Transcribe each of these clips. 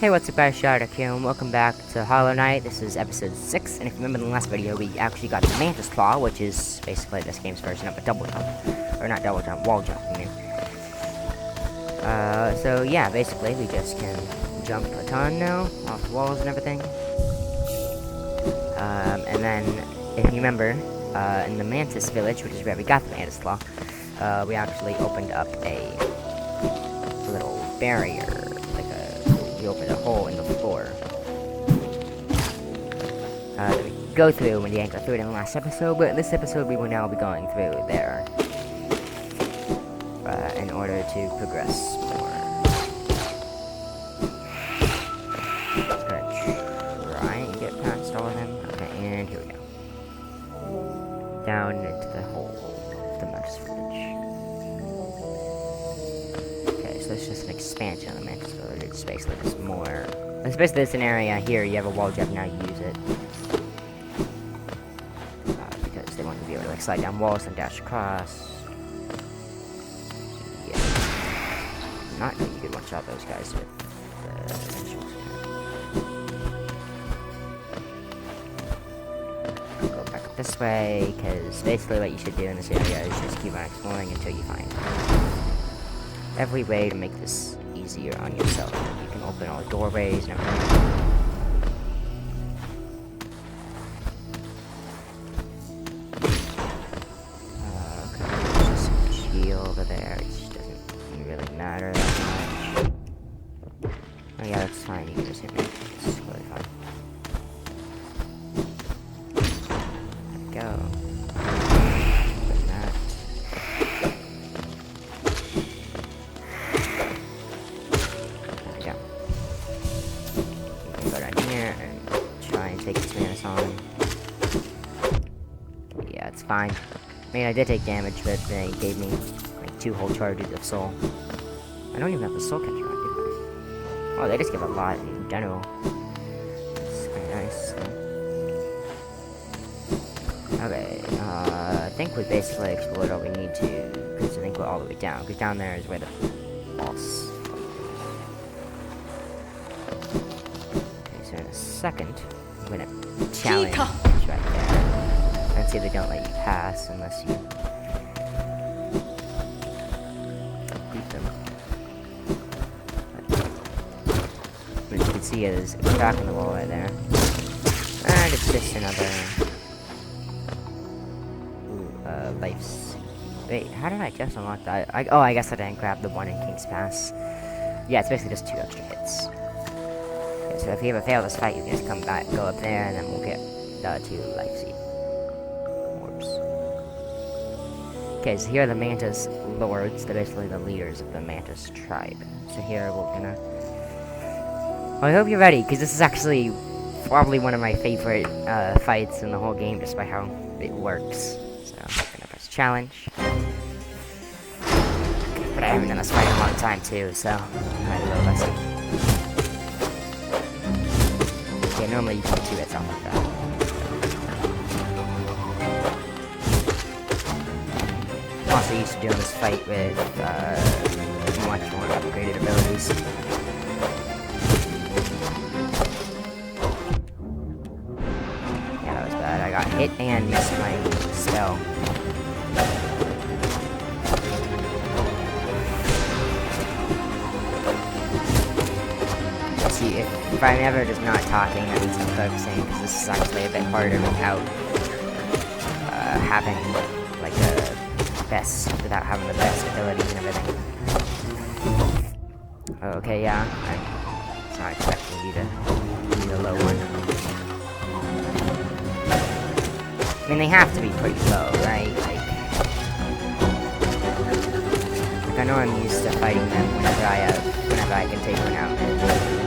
Hey, what's up guys, Shadow here, and welcome back to Hollow Knight. This is episode 6, and if you remember in the last video, we actually got the Mantis Claw, which is basically this game's version of a double jump. Or not double jump, wall jump, I mean. So yeah, basically, we just can jump a ton now, off the walls and everything. And then, if you remember, in the Mantis village, which is where we got the Mantis Claw, we actually opened up a little barrier. We opened a hole in the floor that we could go through when we didn't go through it in the last episode, but in this episode we will now be going through there in order to progress more. Just gonna try and get past all of them. Okay, and here we go. Down into the hole of the Mantis village. Okay, so it's just an expansion of the Mantis village. It's basically just more. It's basically this an area here. You have a wall jump, now you use it because they want to be able to like slide down walls and dash across. Yeah, not that you could one shot those guys with the visuals. Go back up this way because basically what you should do in this area is just keep on exploring until you find every way to make this easier on yourself. You can open all the doorways and everything. Okay, there's just some shield over there. It just doesn't really matter that much. Oh yeah, that's fine. You can just hit me. It's really fine. There we go. Open that. Take this Mantis on. Yeah, it's fine. I mean, I did take damage, but they gave me like 2 whole charges of soul. I don't even have the soul catcher on, do I? Oh, they just give a lot in general. That's pretty nice. Okay, I think we basically explored all we need to, because I think we're all the way down, because down there is where the boss. Okay, so in a second, I'm gonna challenge right there. And see if they don't let you pass unless you beat them. But you can see it is a crack in the wall right there. And it's just another life. Wait, how did I just unlock that? Oh, I guess I didn't grab the one in King's Pass. Yeah, it's basically just 2 extra hits. So if you ever fail this fight, you can just come back, go up there, and then we'll get the 2 life seed orbs. Okay, so here are the Mantis lords. They're basically the leaders of the Mantis tribe. So here we're gonna. Well, I hope you're ready, because this is actually probably one of my favorite fights in the whole game, just by how it works. So I'm gonna press challenge. But I haven't done this fight in a long time too, so I had a little lesson. Okay, normally you can do 2 hits off like that. I'm also used to doing this fight with much more upgraded abilities. Yeah, that was bad. I got hit and missed my spell. If I'm ever just not talking, that means I'm focusing, because this is actually a bit harder without having like without having the best abilities and everything. Okay, yeah, I'm not expecting you to be the low one. I mean, they have to be pretty low, right? Like I know I'm used to fighting them whenever I can take one out.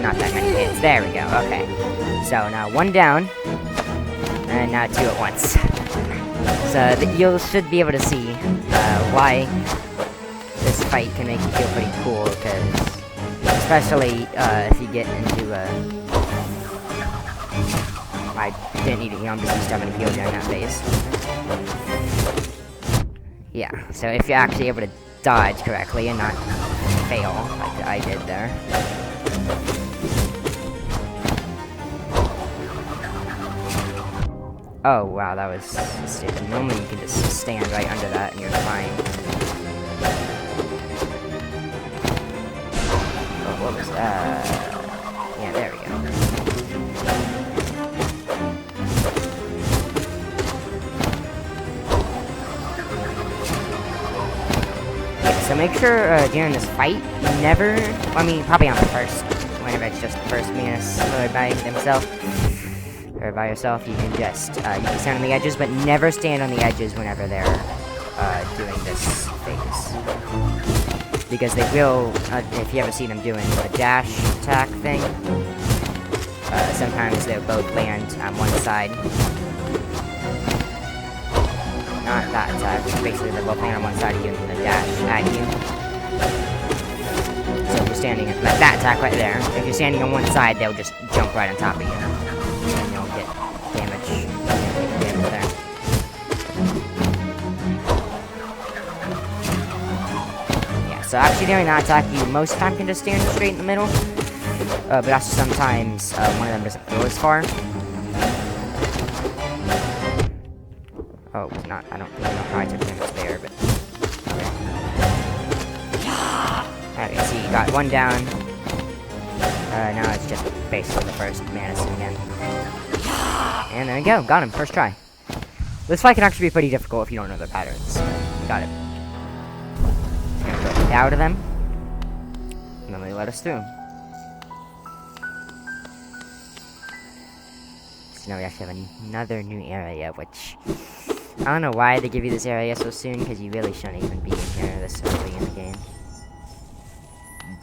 Not that many hits. There we go. Okay. So now 1 down, and now 2 at once. So you should be able to see why this fight can make you feel pretty cool, because especially if you get into I didn't need it. I'm just used to having a heal during that phase. Yeah. So if you're actually able to dodge correctly and not fail like I did there. Oh, wow, that was stupid. Normally you can just stand right under that and you're fine. Oh, what was that? Yeah, there we go. Yeah, so make sure during this fight, never, I mean, probably on the first, whenever it's just the first Mantis by himself. Or by yourself, you can just, you can stand on the edges, but never stand on the edges whenever they're, doing this phase. Because they will, if you ever see them doing the dash attack thing, sometimes they'll both land on one side. Not that attack, basically they'll both land on one side of you and the dash at you. So if you're standing, like that attack right there, if you're standing on one side, they'll just jump right on top of you. And you'll get damage there. Yeah, so actually during that attack, you most of the time can just stand straight in the middle. But also sometimes one of them doesn't go as far. Oh, it's not. I don't really know how I took damage there, but okay, so you got one down. Now it's just basically the first Mantis again. And there we go, got him, first try. This fight can actually be pretty difficult if you don't know the patterns. Got it. Just gonna go out of them. And then they let us through. So now we actually have another new area, which I don't know why they give you this area so soon, because you really shouldn't even be in here this early in the game.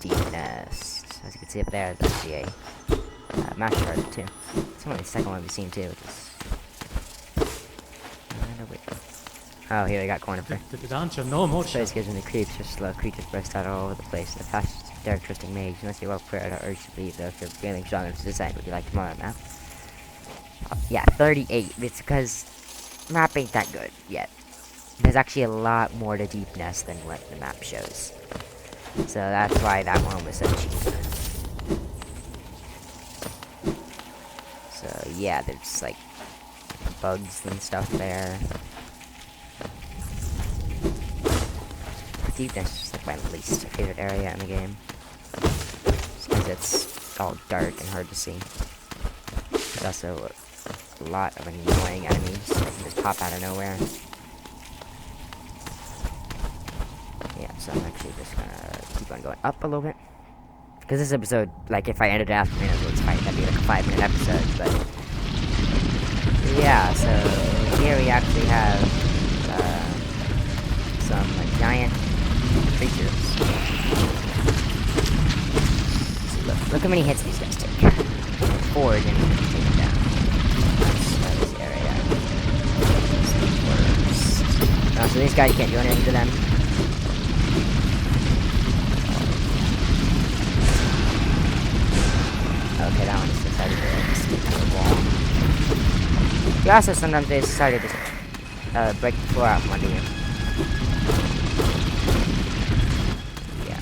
Deepnest. As you can see up there, there's actually a master card too. It's only the second one we've seen too, which is oh, here we got corner for. Place gives me the creeps, just slow creatures burst out all over the place. The fast characteristic mage, unless you're well prepared, I urge you to leave though if you're feeling strong enough to decide what you like tomorrow map. Yeah, 38. It's because map ain't that good yet. There's actually a lot more to Deepnest than what the map shows. So that's why that one was so cheap. So yeah, there's like bugs and stuff there. Deepnest is like my least favorite area in the game. Just because it's all dark and hard to see. There's also a lot of annoying enemies that can just pop out of nowhere. Yeah, so I'm actually just gonna keep on going up a little bit. Because this episode, like if I ended it after Mantis fight, that'd be like a 5-minute episode, but yeah, so here we actually have some giant creatures. So look how many hits these guys take. 4 didn't even take them down. That's this area. So these guys can't do anything to them. Okay, that one just decided to stick to the wall. You also sometimes they decided to break the floor out from under you. Yeah.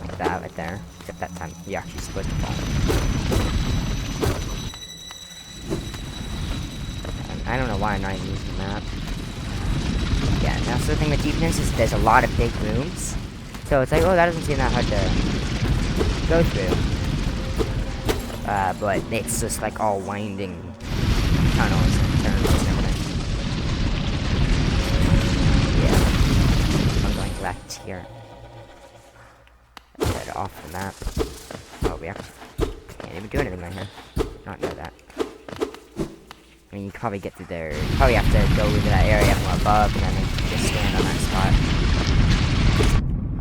Like that right there. Except that time you actually split the ball. I don't know why I'm not even using the map. Yeah, and that's the thing with Deepnest is there's a lot of big rooms. So it's like, oh, that doesn't seem that hard to go through. But it's just like all winding tunnels and turns and everything. Yeah. I'm going left here. Get off the map. Oh, we actually can't even do anything right here. Not know that. I mean, you can probably get through there. You probably have to go into that area from above and then just stand on that spot.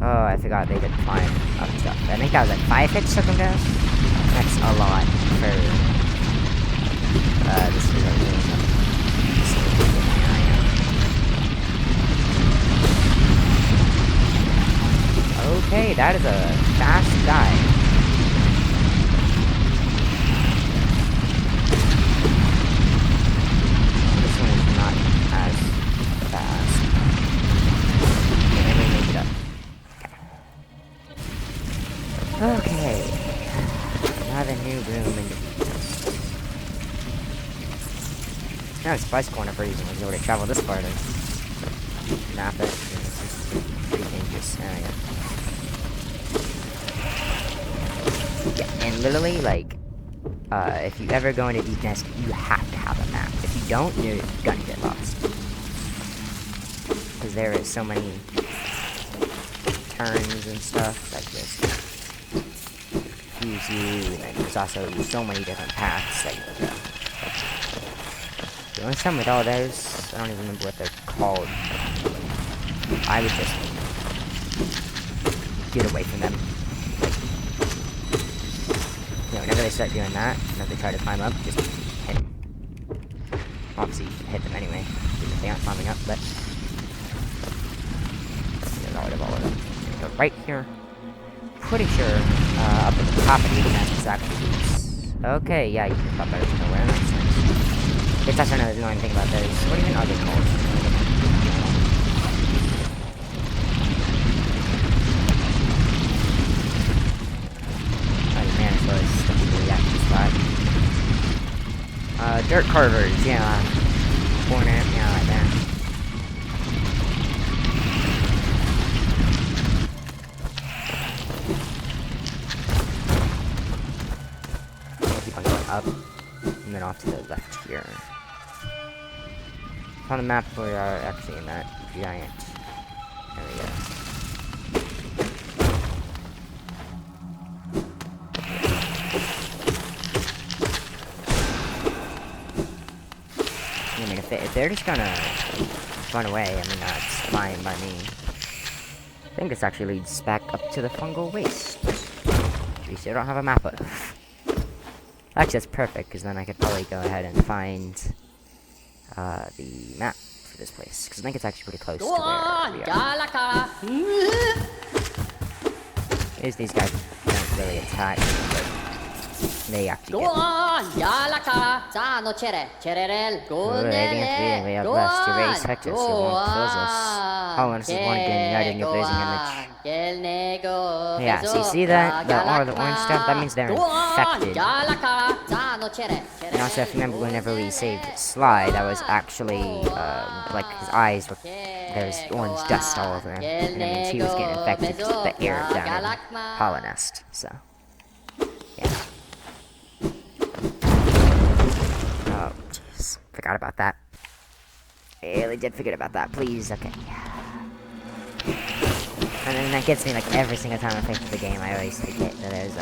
Oh, I forgot they did climb up stuff. I think that was like 5 hits took them down. That's a lot for this is okay, that is a fast guy. This one is not as fast. Okay, let me make it up. Okay. Another kind of surprised corner for reason was able to travel this far to map it. It's pretty dangerous area. Yeah, and literally, like, if you ever go into Deepnest, you have to have a map. If you don't, you're gonna get lost. Because there is so many turns and stuff that just confuse you, and then there's also so many different paths that you can go. The only time with all those, I don't even remember what they're called. I would just get away from them. You know, whenever they start doing that, whenever they try to climb up, just hit them. Obviously, you can hit them anyway, even if they aren't climbing up, but get rid of all of them. Go right here. Pretty sure up at the top of the nest is actually these. Okay, yeah, you can pop out of nowhere. That's nice. It's actually another annoying thing about those. What even are they called? Oh, man, so it's the really active spot. Dirt carvers, yeah. Corner, yeah, right there. Keep on going up, and then off to the left here. On the map, we are actually in that giant area. I mean, if they're just gonna run away, I mean, that's fine by me. I think this actually leads back up to the fungal waste. We still don't have a map of. Actually, that's perfect, because then I could probably go ahead and find the map for this place, because I think it's actually pretty close to where we are. Is these guys don't really attack, but they actually get we have less to raise Hector, so won't kills us. Holland is one again united in your blazing image. Yeah, so you see that? The orange stuff? That means they're infected. And also, if you remember, whenever we saved Sly, that was actually, like, his eyes were, there was orange dust all over him. And that means he was getting infected because of the air down in Holonest, so, yeah. Oh, jeez. Forgot about that. I really did forget about that. Please, okay. And then that gets me, like, every single time I play through the game, I always forget that there's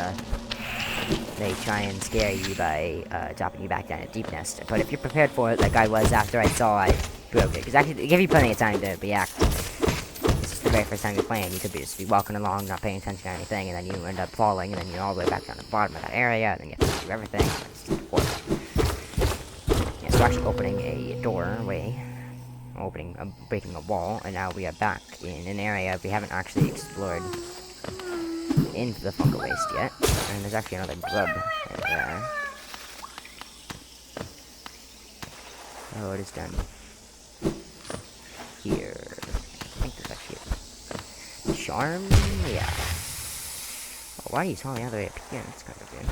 they try and scare you by, dropping you back down at Deepnest. But if you're prepared for it, like I was after I saw I broke it, because actually, they give you plenty of time to react. It's just the very first time you're playing, you could just be walking along, not paying attention to anything, and then you end up falling, and then you're all the way back down to the bottom of that area, and then you have to do everything. It's just horrible. Yeah, so actually opening a doorway. Breaking a wall, and now we are back in an area we haven't actually explored into the fungal waste yet. And there's actually another grub right there. Oh, it is done here. I think there's actually a charm? Yeah. Oh, why are you telling me all the way up here? That's kind of good.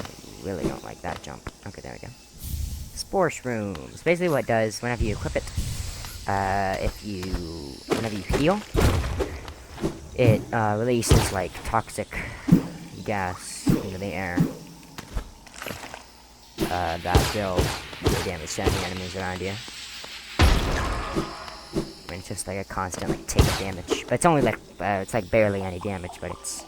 I really don't like that jump. Okay, there we go. Spore shrooms. Basically what it does, whenever you equip it, whenever you heal, it releases like toxic gas into the air that will do damage to any enemies around you. And it's just like a constant like tick of damage, but it's only like it's like barely any damage, but it's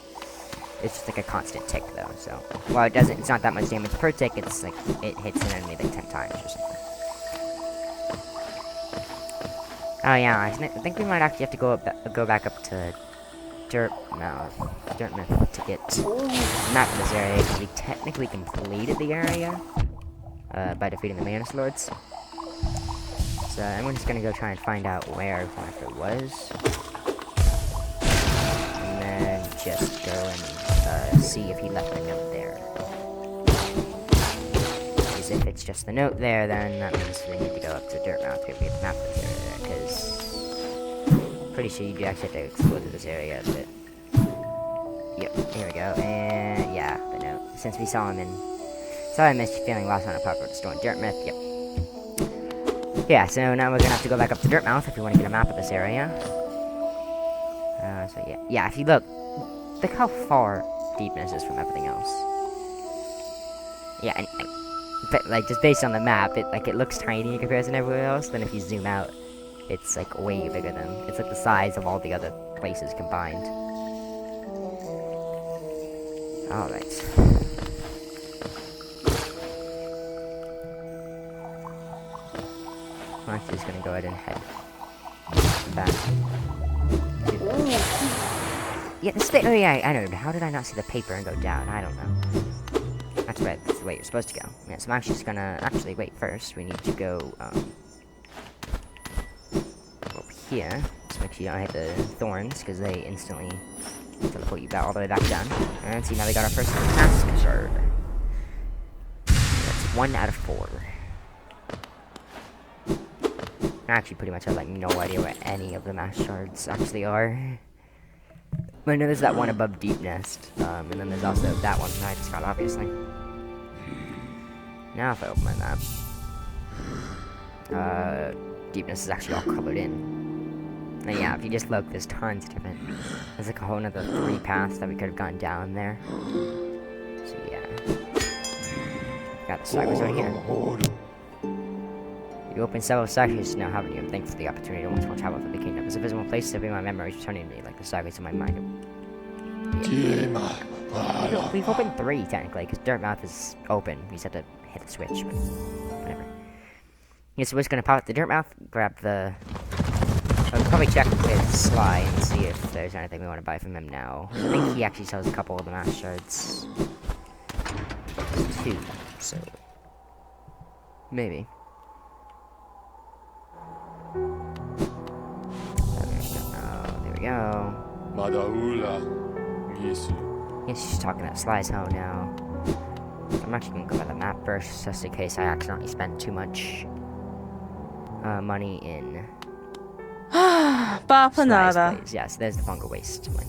just like a constant tick though. So while it's not that much damage per tick. It's like it hits an enemy like 10 times or something. Oh yeah, I think we might actually have to go back up to Deepnest to get the map of this area, because we technically completed the area by defeating the Mantis Lords. So I'm just gonna go try and find out where Hunter was, and then just go and see if he left a note there. Because if it's just the note there, then that means we need to go up to Dirtmouth to get the map of this area, because pretty sure you do actually have to explore this area a bit. Yep, here we go, and yeah, the note. Since we saw him in Sorry I missed you feeling lost on a park road store in Deepnest. Yep. Yeah, so now we're gonna have to go back up to Dirtmouth if we want to get a map of this area. So yeah. Yeah, if you look how far Deepnest is from everything else. Yeah, and like just based on the map, it looks tiny in comparison to everywhere else. Then if you zoom out, it's like way bigger than it's like the size of all the other places combined. All right. I'm actually just gonna go ahead and head back. Yeah, oh yeah, I know. How did I not see the paper and go down? I don't know. That's right. That's the way you're supposed to go. Yeah, so I'm actually just gonna wait first. We need to go over here. Just make sure you don't hit the thorns because they instantly teleport you back all the way back down. And see, now we got our first mask shard. That's 1 out of 4. I actually pretty much have like no idea where any of the mask shards actually are. But I know there's that one above Deepnest, and then there's also that one that I just got, obviously. Now if I open my map, Deepnest is actually all colored in. And yeah, if you just look, there's tons of different. There's like a whole another 3 paths that we could have gone down there. So yeah, got the sideways right here. You opened several sections now, haven't you? I'm thankful for the opportunity to once more travel through the kingdom. It's a visible place to bring my memories returning to me like the sideways of my mind. Yeah. We've opened 3 technically, because Dirtmouth is open. We just have to hit the switch, but whatever. Yeah, so we're just gonna pop the Dirtmouth, grab the. I'll probably check with Sly and see if there's anything we want to buy from him now. I think he actually sells a couple of the mask shards. 2, so maybe. Go. Yes, she's talking at Sly's home now. I'm actually gonna go by the map first, just in case I accidentally spend too much money in Sly's place. Yes, there's the bunker waste one.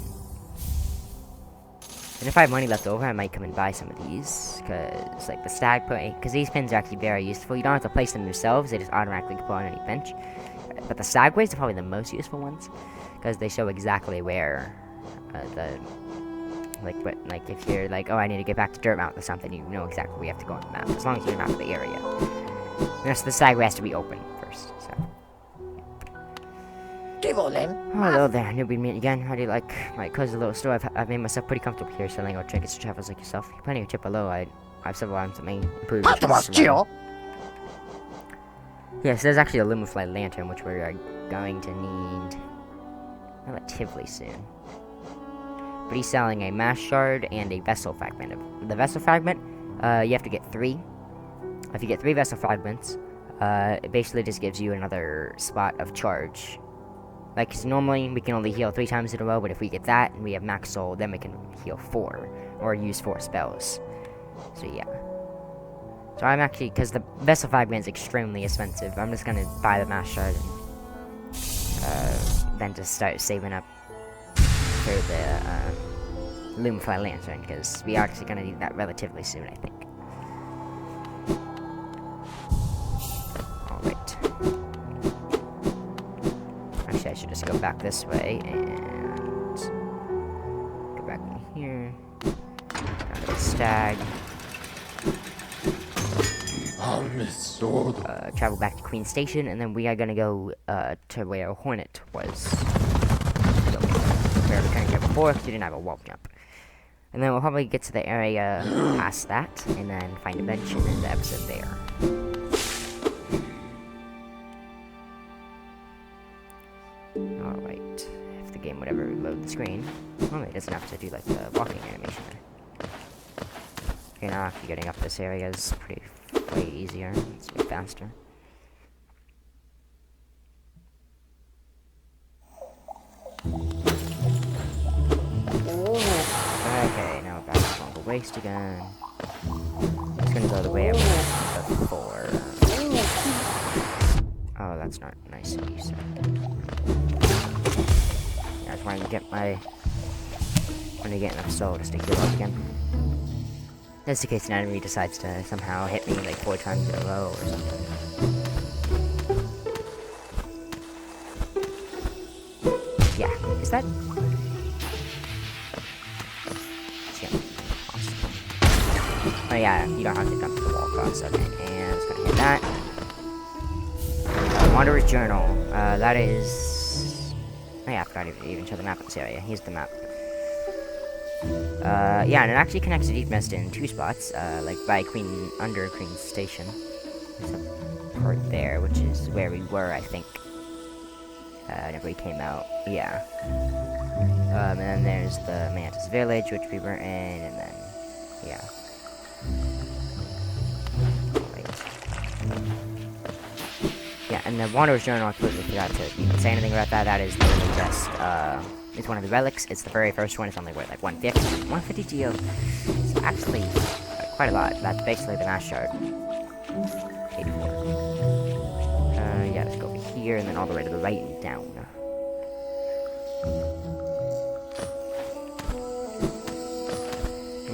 And if I have money left over, I might come and buy some of these, because like the stag point, because these pins are actually very useful. You don't have to place them yourselves; they just automatically go on any bench. But the stagways are probably the most useful ones, because they show exactly where like if you're like, oh, I need to get back to Dirtmouth or something, you know exactly where you have to go on the map, as long as you map the area. The rest of the stagway has to be open first. So. Oh, hello there, newbie meet again. How do you like my cozy little store? I've made myself pretty comfortable here, selling out trinkets to travelers like yourself. Plenty of tip below. I have several items that may improve. Yes, there's actually a Lumify lantern, which we're going to need relatively soon. But he's selling a mask shard and a vessel fragment. The vessel fragment, you have to get 3. If you get 3 vessel fragments, it basically just gives you another spot of charge. Like, cause normally we can only heal 3 times in a row, but if we get that and we have max soul, then we can heal 4 or use 4 spells. So yeah. So I'm actually, because the vessel fragment is extremely expensive, I'm just gonna buy the mask shard and then just start saving up for the Lumify lantern, because we are actually gonna need that relatively soon, I think. Alright. Actually, I should just go back this way and go back in here. Down to the stag. Travel back to Queen Station, and then we are gonna go to where Hornet was. Where we couldn't get before because we didn't have a wall jump. And then we'll probably get to the area past that, and then find a bench and end the episode there. Alright. If the game would ever load the screen. Well, it doesn't have to do like the walking animation there. Okay, now actually getting up this area is pretty way easier. It's way faster. Okay, now we're back to Bunker Waste again. It's gonna go the way I went before. Oh, that's not nice of you, sir. I just wanted to get my... when I get enough soul just to heal up again. Just in case an enemy decides to somehow hit me like 4 times in a row or something. Yeah, is that? Shit. Awesome. Oh yeah, you don't have to jump to the wall across. Okay, and I'm just gonna hit that. Wanderer's Journal. That is... Oh yeah, I forgot to even show the map of this area. Here's the map. Yeah, and it actually connects to Deepnest in 2 spots, like by under Queen Station. There's a part there, which is where we were, I think. Whenever we came out. Yeah. And then there's the Mantis Village, which we were in, and then, yeah. Yeah, and the Wanderer's Journal, I completely forgot to even say anything about that. That is literally just, it's one of the relics. It's the very first one. It's only worth like 150. 150 geo. It's actually quite a lot. That's basically the mass shard. 84. Yeah, let's go over here and then all the way to the right and down.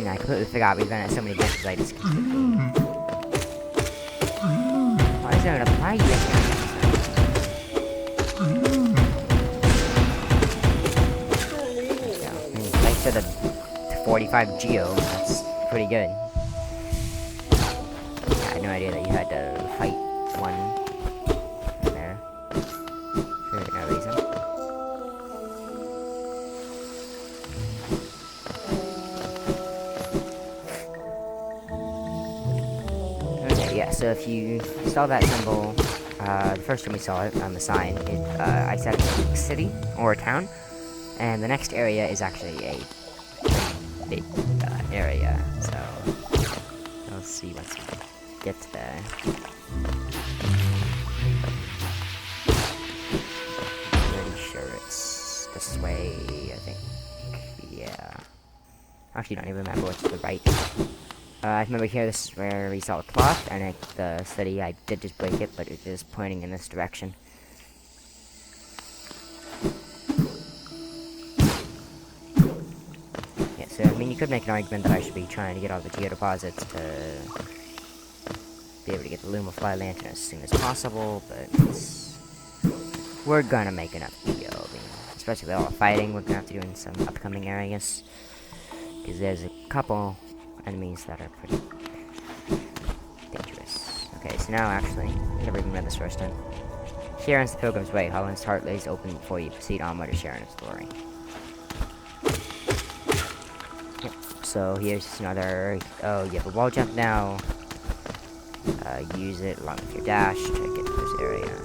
I completely forgot we've been at so many benches I just completely... Why is there an apply yet? Thanks for the 45 geo, that's pretty good. I had no idea that you had to fight one there. For no reason. Okay, yeah, so if you saw that symbol, the first time we saw it on the sign, I said a city or a town, and the next area is actually a big area, so we'll see once we get there. I'm pretty sure it's this way, I think. Yeah. I actually don't even remember what's to the right. I remember here, this is where we saw the clock, and the city, I did just break it, but it is pointing in this direction. Yeah, so, I mean, you could make an argument that I should be trying to get all the geo deposits to be able to get the Lumafly Lantern as soon as possible, but we're gonna make enough geo. I mean, especially with all the fighting we're gonna have to do in some upcoming areas, because there's a couple enemies that are pretty dangerous. Okay, so now actually, I never even read this first time. Here ends the Pilgrim's Way. Holland's heart lays open before you proceed onward to share in its glory. Yep, so here's just another... Oh, you have a wall jump now. Use it along with your dash to get to this area.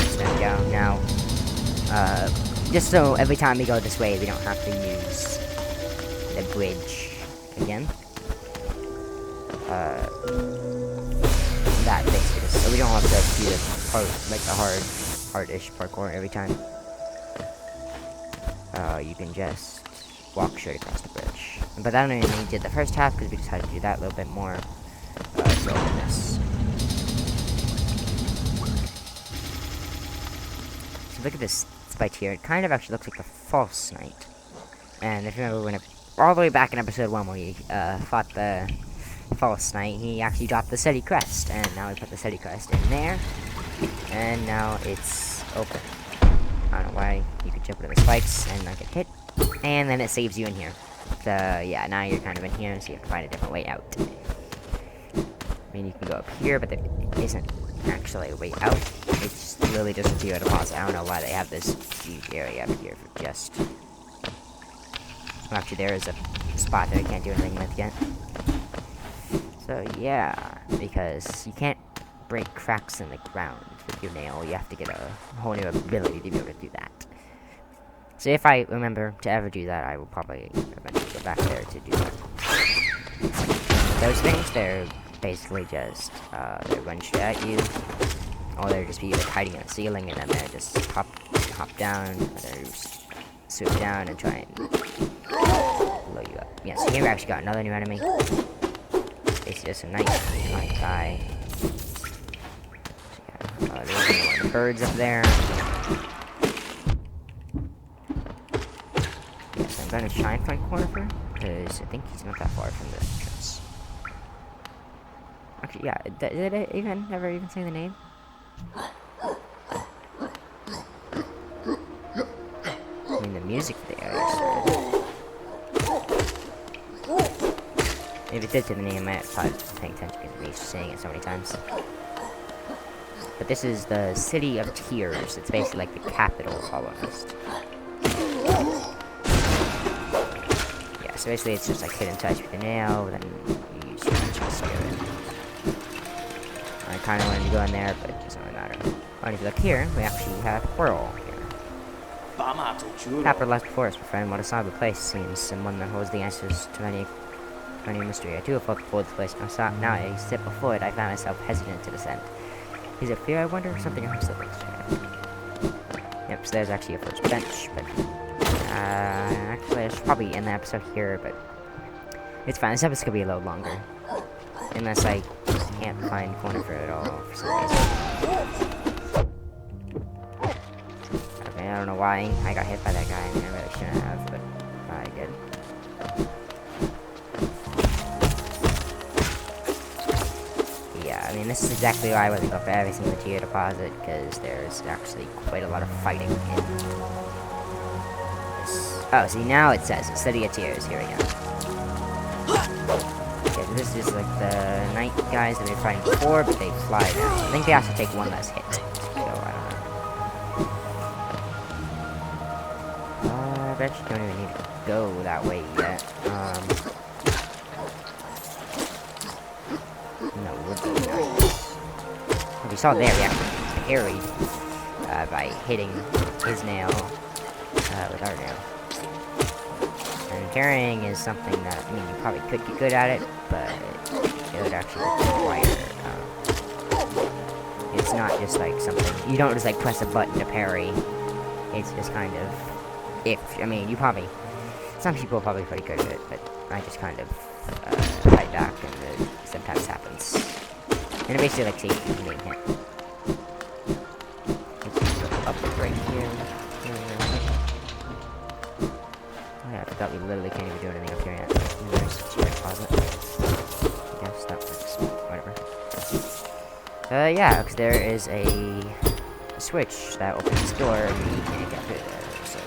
Stand down now. Just so every time we go this way, we don't have to use the bridge again. That basically just, so we don't have to do the part, like the hard-ish parkour every time. You can just walk straight across the bridge. But that only did the first half because we just had to do that a little bit more slow than this. So look at this spike here. It kind of actually looks like the False Knight. And if you remember when all the way back in episode 1 where we fought the False Knight, he actually dropped the City Crest, and now we put the City Crest in there, and now it's open. I don't know why you could jump into the spikes and not get hit, and then it saves you in here. So yeah, now you're kind of in here, so you have to find a different way out. I mean, you can go up here, but there isn't actually a way out. It's really just a geo deposit. I don't know why they have this huge area up here for just... Well, actually, there is a spot that I can't do anything with yet. So yeah, because you can't break cracks in the ground with your nail. You have to get a whole new ability to be able to do that. So if I remember to ever do that, I will probably eventually go back there to do that. Those things, they're basically just, they run straight at you, or they're just be like hiding in the ceiling, and then they just hop down, or they just swoop down and try and blow you up. Yeah, so here we actually got another new enemy. Basically just a nice guy. So yeah, there's one of the birds up there. Yes, I'm gonna try and find Cornifer, because I think he's not that far from the entrance. Actually, yeah, did it ever even say the name? I mean, the music for the area started. If it did say the name, I probably just paying attention because I'm used to saying it so many times. But this is the City of Tears. It's basically like the capital almost. Yeah, so basically it's just like hit in touch with the nail, then you use your magical spirit. I kind of wanted to go in there, but it doesn't really matter. And if you look here, we actually have Whirl here. Capital lies before us, my friend. What a sober place seems, and one that holds the answers to many mystery. I too have felt the pull of this place. Now I step before it, I found myself hesitant to descend. Is it fear, I wonder, or something else that makes me? Yep, so there's actually a first bench, but actually there's probably in the episode here, but it's fine. This episode's gonna be a little longer, unless I can't find Cornifer at all for some reason. Okay, I don't know why I got hit by that guy. I mean, I really shouldn't have, but I did. Yeah, I mean, this is exactly why I wasn't going for every single tier deposit, because there's actually quite a lot of fighting in this. Oh, see, now it says City of Tears. Here we go. Okay, so this is like the night guys that we were fighting before, but they fly now. I think they also take one less hit. So, I don't know. I bet you don't even need to go that way yet. No, would be nice. Well, we saw there, we actually parried by hitting his nail with our nail. And parrying is something that, I mean, you probably could get good at it, but it would actually require, it's not just like something, you don't just like press a button to parry. It's just kind of, I mean, you probably, some people are probably pretty good at it, but I just kind of fight back, and it sometimes happens. And it basically like saves you from being hit. Let's go up right here. Oh yeah, I forgot we literally can't even do anything up here yet. There's a chair closet. I guess that works. Whatever. Yeah, because there is a switch that opens the door and we can't get through there. So,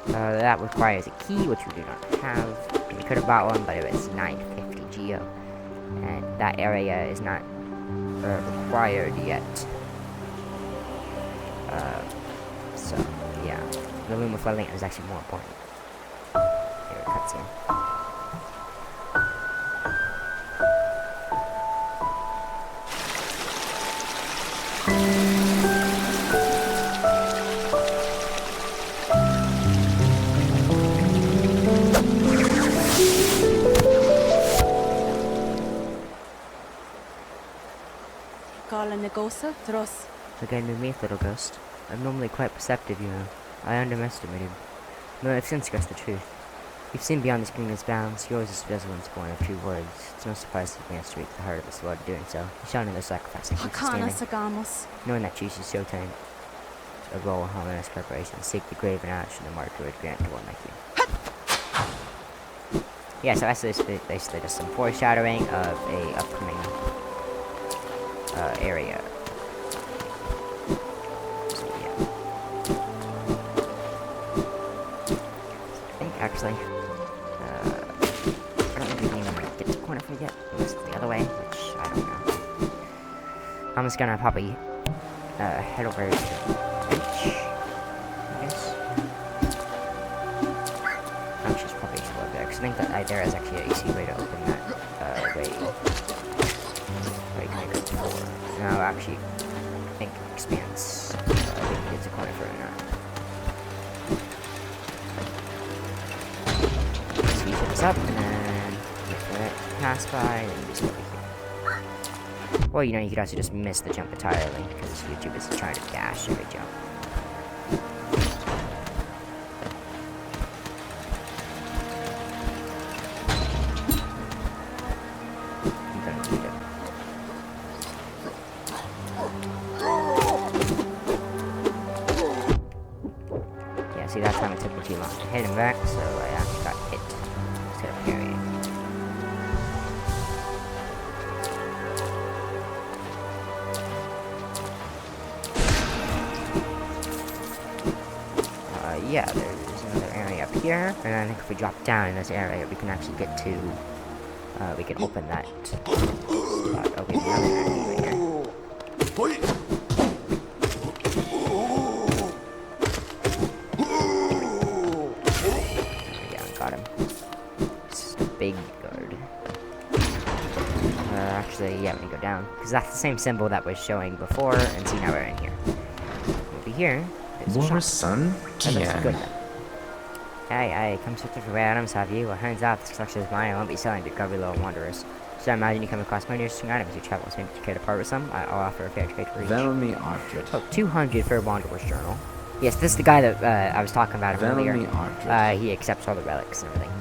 yeah. That requires a key, which we do not have. We could have bought one, but it was 950 geo. And that area is not required yet. So, yeah. The room with flooding is actually more important. Here, cutscene. Again with me, little ghost. I'm normally quite perceptive, you know. I underestimated. No, I've since guessed the truth. You've seen beyond this kingdom's bounds. Yours is resonance born of true words. It's no surprise that you managed to reach the heart of this world doing so. You shall know the sacrifice that keeps us standing. Knowing that choose is so tame. A role of harmonious preparation. Seek the grave and ash and the mark would grant to one like you. Yeah, so that's basically just some foreshadowing of a upcoming area. So, yeah. I think actually, I don't think we can even get to the corner if we get the other way, which I don't know. I'm just gonna probably head over to the bench, I guess. I'm just probably just go up there, because I think that there is actually an easy way to open that way. No, actually, I think it expands. I think it's a corner for it or not. So you put this up, and then you let it pass by, and then you just over here. Well, you know, you could also just miss the jump entirely, because YouTube is trying to dash every jump. took me too long to hit him back, so I actually got hit instead of parrying. Yeah, there's another area up here, and I think if we drop down in this area, we can actually get to, we can open that spot. Oh, we have another enemy right here. Yeah, I got him. It's a big guard. Actually, yeah, let me go down, because that's the same symbol that was showing before, and see, now we're in here. Over here. War son? Yeah. Good. Hey, come search for rare items, have you? Well, hands off, this collection is mine. I won't be selling to grubby little wanderers. So I imagine you come across many interesting items. You travel, maybe you care to part with some? I'll offer a fair trade for each. Velmi Artred. Oh, 200 for a wanderer's journal. Yes, this is the guy that I was talking about him earlier. He accepts all the relics and everything.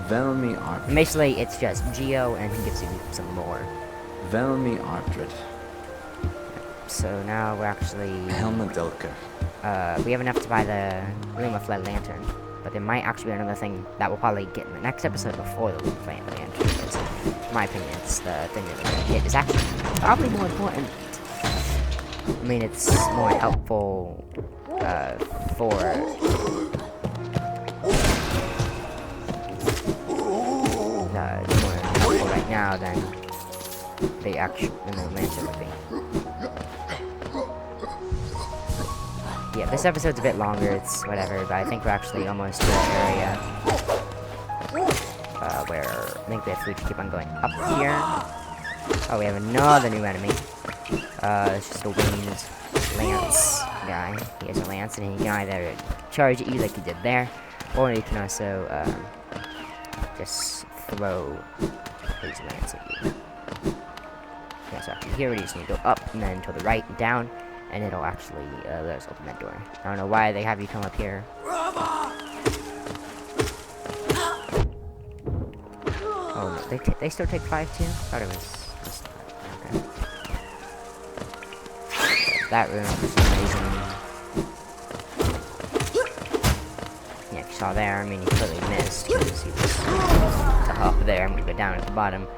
Velmi Artred. Basically, it's just Geo, and he gives you some more. Velmi Artred. So now we're actually... Helma Delka. We have enough to buy the Room of Fled Lantern, but there might actually be another thing that we'll probably get in the next episode before the Room of Fled Lantern, because in my opinion, it's the thing that we're gonna get is actually probably more important. I mean, it's more helpful, for... it's more helpful right now than the lantern would be. Yeah, this episode's a bit longer, it's whatever, but I think we're actually almost to the area where I think we have to keep on going up here. Oh, we have another new enemy. It's just a winged lance guy. He has a lance, and he can either charge at you like he did there, or he can also just throw his lance at you. Okay, so after here, we just need to go up, and then to the right and down. And it'll actually let us open that door. I don't know why they have you come up here. Oh, no, they still take 5 too? I thought it was okay. That room is amazing. Yeah, if you saw there, I mean, you clearly missed because he was up there. I'm gonna go down at the bottom.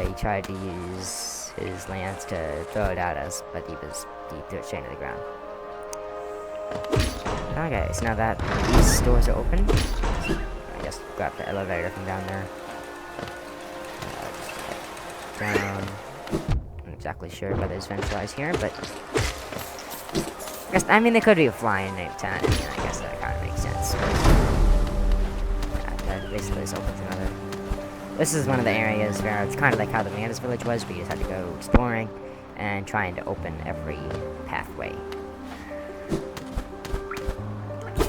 He tried to use his lance to throw it at us, but he threw it straight to the ground. Okay, so now that these doors are open, I just grab the elevator from down there. Down. I'm not exactly sure whether it's ventilized here, but I mean, they could be flying at 10. I mean, I guess that kind of makes sense. Yeah, that basically just opens another. This is one of the areas where it's kind of like how the Mantis village was, but you just had to go exploring and trying to open every pathway.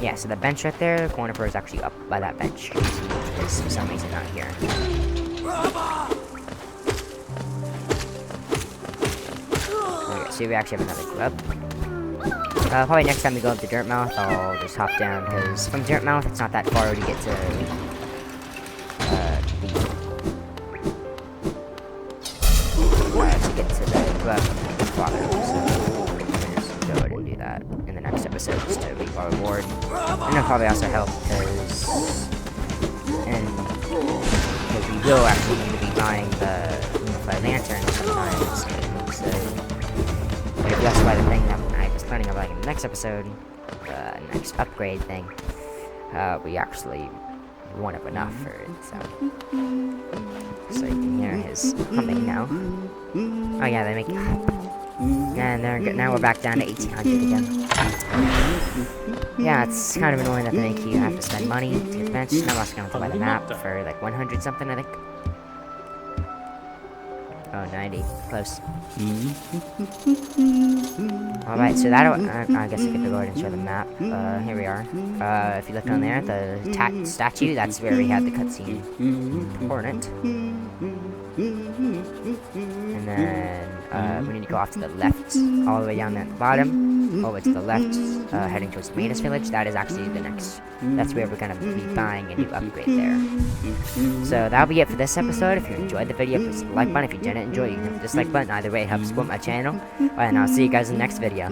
Yeah, so the bench right there, Cornifer is actually up by that bench. Is for some reason not here. Okay, so we actually have another grub. Probably next time we go up to Dirtmouth, I'll just hop down, because from Dirtmouth, it's not that far to get to bottom, so we're just go ahead and do that in the next episode just to reap our reward. And it'll probably also help because we will actually need to be buying the Unified Lantern sometimes. So but if you also buy the thing that I was planning on buying in the next episode, the next upgrade thing, we actually won't have enough for it, so you can hear his humming now. Oh yeah, they make it. And now we're back down to 1800 again. Yeah, it's kind of annoying that they make you have to spend money to get the bench. Now I'm also going to buy the map for like 100 something, I think. Oh, 90. Close. Alright, so that'll... I guess I get to go ahead and show the map. Here we are. If you look on there, the statue, that's where we had the cutscene coordinate. And then we need to go off to the left, all the way down there at the bottom, all the way to the left, heading towards the Mantis village. That is actually the next, that's where we're going to be buying a new upgrade there. So that'll be it for this episode. If you enjoyed the video, please hit the like button. If you didn't enjoy it, you can hit the dislike button. Either way, it helps support my channel. And I'll see you guys in the next video.